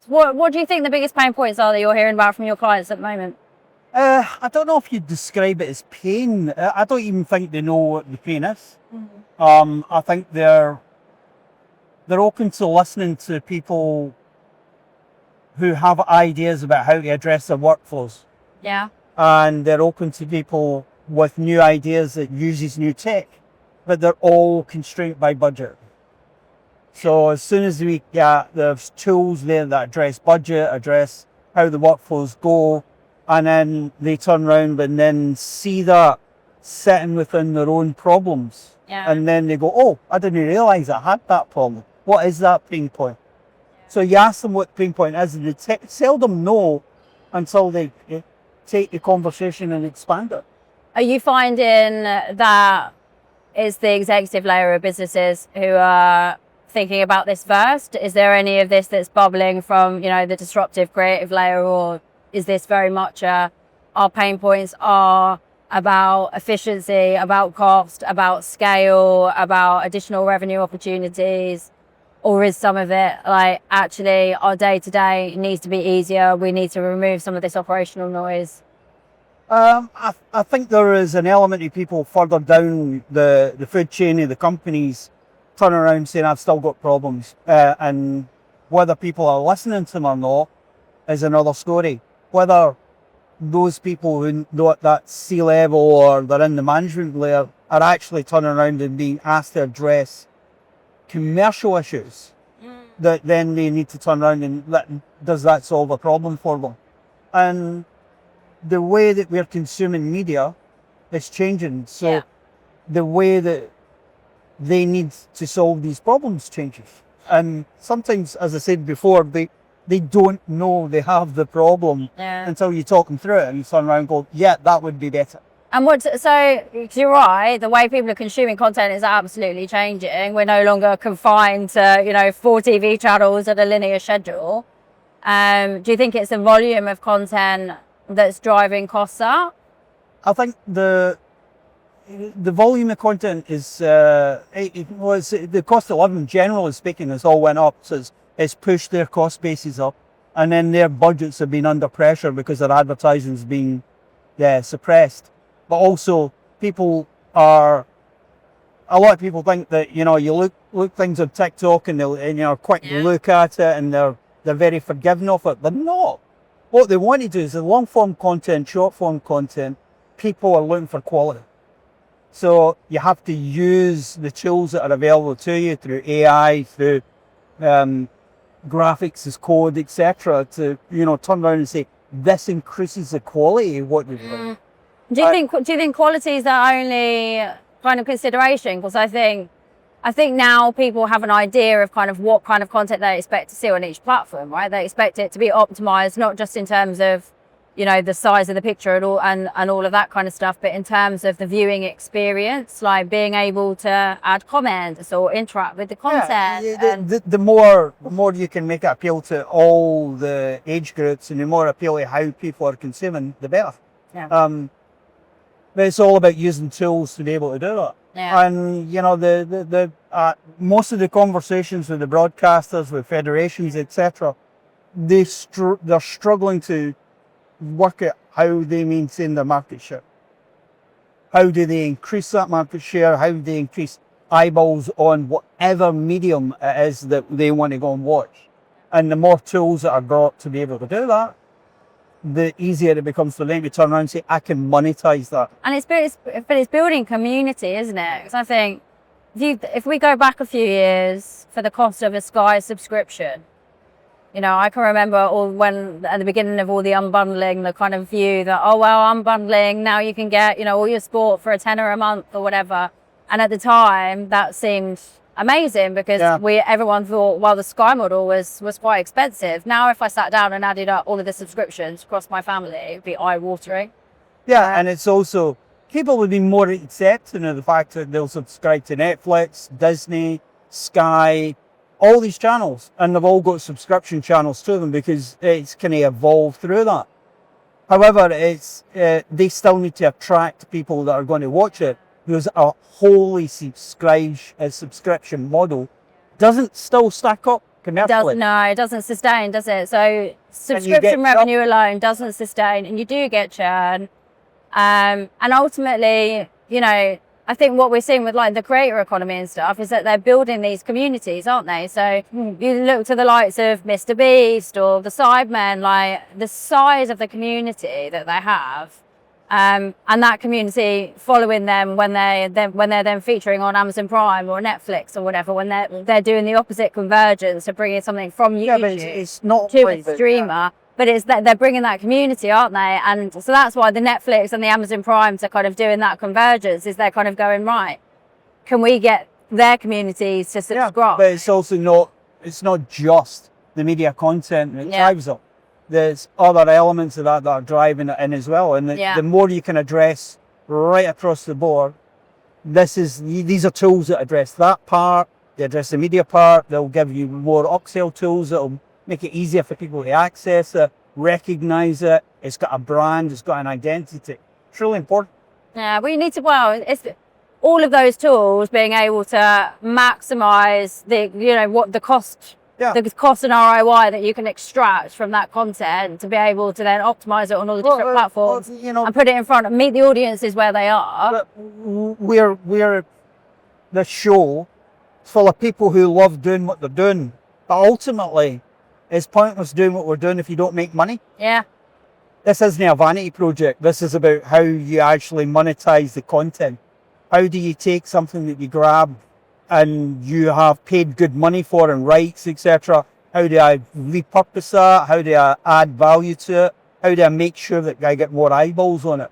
What do you think the biggest pain points are that you're hearing about from your clients at the moment? I don't know if you'd describe it as pain. I don't even think they know what the pain is. I think they're open to listening to people who have ideas about how to address their workflows. Yeah. And they're open to people with new ideas that uses new tech, but they're all constrained by budget. So as soon as we get there's tools there that address budget, address how the workflows go, and then they turn around and then see that sitting within their own problems. Yeah. And then they go, oh, I didn't realize I had that problem. What is that pain point? So you ask them what the pain point is, and they seldom know until they take the conversation and expand it. Are you finding that it's the executive layer of businesses who are thinking about this first? Is there any of this that's bubbling from, the disruptive creative layer, or is this very much our pain points are about efficiency, about cost, about scale, about additional revenue opportunities? Or is some of it like, actually, our day-to-day needs to be easier, we need to remove some of this operational noise? I think there is an element of people further down the food chain of the companies turn around saying, I've still got problems. And whether people are listening to them or not is another story. Whether those people who know at that C-level or they're in the management layer are actually turning around and being asked to address commercial issues that then they need to turn around and does that solve a problem for them? And the way that we're consuming media is changing. So the way that they need to solve these problems changes. And sometimes, as I said before, they don't know they have the problem until you talk them through it and you turn around and go, yeah, that would be better. And so you're right, the way people are consuming content is absolutely changing. We're no longer confined to, 4 TV channels at a linear schedule. Do you think it's the volume of content that's driving costs up? I think the volume of content is, the cost of living, generally speaking, has all went up. So it's pushed their cost bases up. And then their budgets have been under pressure because their advertising's been suppressed. But also, a lot of people think that, you look things on TikTok and you're quick to look at it and they're very forgiving of it. They're not. What they want to do is the long form content, short form content, people are looking for quality. So you have to use the tools that are available to you through AI, through graphics as code, etc., to turn around and say this increases the quality of what we're doing. Do you think quality is the only kind of consideration? Because I think now people have an idea of kind of what kind of content they expect to see on each platform, right? They expect it to be optimized, not just in terms of, the size of the picture and all of that kind of stuff, but in terms of the viewing experience, like being able to add comments or interact with the content. The more you can make it appeal to all the age groups and the more appeal to how people are consuming, the better. But it's all about using tools to be able to do that. And the most of the conversations with the broadcasters, with federations, etc., they're struggling to work out how they maintain their market share. How do they increase that market share? How do they increase eyeballs on whatever medium it is that they want to go and watch? And the more tools that are brought to be able to do that, the easier it becomes for them to turn around and say, I can monetize that. And it's building community, isn't it? Because I think if we go back a few years for the cost of a Sky subscription, I can remember when at the beginning of all the unbundling, the kind of view that, unbundling, now you can get, all your sport for $10 a month or whatever. And at the time that seemed amazing because everyone thought, well, the Sky model was quite expensive. Now, if I sat down and added up all of the subscriptions across my family, it'd be eye-watering. And it's also, people would be more accepting of the fact that they'll subscribe to Netflix, Disney, Sky, all these channels, and they've all got subscription channels to them because it's kind of evolved through that. However, they still need to attract people that are going to watch it, because a wholly subscription model doesn't still stack up commercially. No, it doesn't sustain, does it? So subscription revenue alone doesn't sustain, and you do get churn. And ultimately, you know, I think what we're seeing with like the creator economy and stuff is that they're building these communities, aren't they? So you look to the likes of Mr. Beast or the Sidemen, like the size of the community that they have, and that community following them when they're then featuring on Amazon Prime or Netflix or whatever, when they're doing the opposite convergence of bringing something from YouTube it's not to a streamer. But it's that they're bringing that community, aren't they? And so that's why the Netflix and the Amazon Primes are kind of doing that convergence, is they're kind of going, right, can we get their communities to subscribe? Yeah, but it's also not just the media content that drives it. There's other elements of that are driving it in as well. And the more you can address right across the board, these are tools that address that part, they address the media part, they'll give you more upsell tools that'll make it easier for people to access it, recognize it. It's got a brand, it's got an identity. It's really important. Yeah, we need to, it's all of those tools being able to maximize what the cost, the cost and ROI that you can extract from that content to be able to then optimize it on all the different platforms and put it in front and meet the audiences where they are. But we're the show full of people who love doing what they're doing, but ultimately, it's pointless doing what we're doing if you don't make money. Yeah. This isn't a vanity project. This is about how you actually monetize the content. How do you take something that you grab and you have paid good money for and rights, etc. How do I repurpose that? How do I add value to it? How do I make sure that I get more eyeballs on it?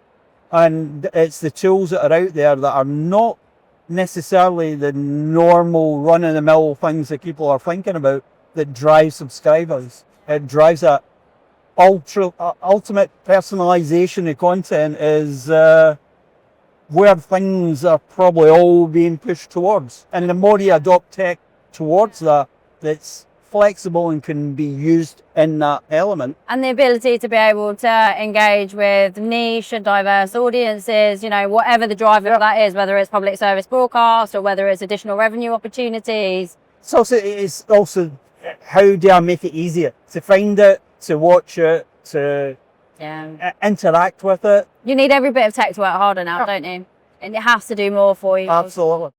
And it's the tools that are out there that are not necessarily the normal run-of-the-mill things that people are thinking about that drives subscribers. It drives that ultimate personalization of content is where things are probably all being pushed towards. And the more you adopt tech towards that, that's flexible and can be used in that element. And the ability to be able to engage with niche and diverse audiences, whatever the driver of that is, whether it's public service broadcast or whether it's additional revenue opportunities. It's also how do I make it easier to find it, to watch it, to interact with it. You need every bit of tech to work harder now, don't you? And it has to do more for you. Absolutely.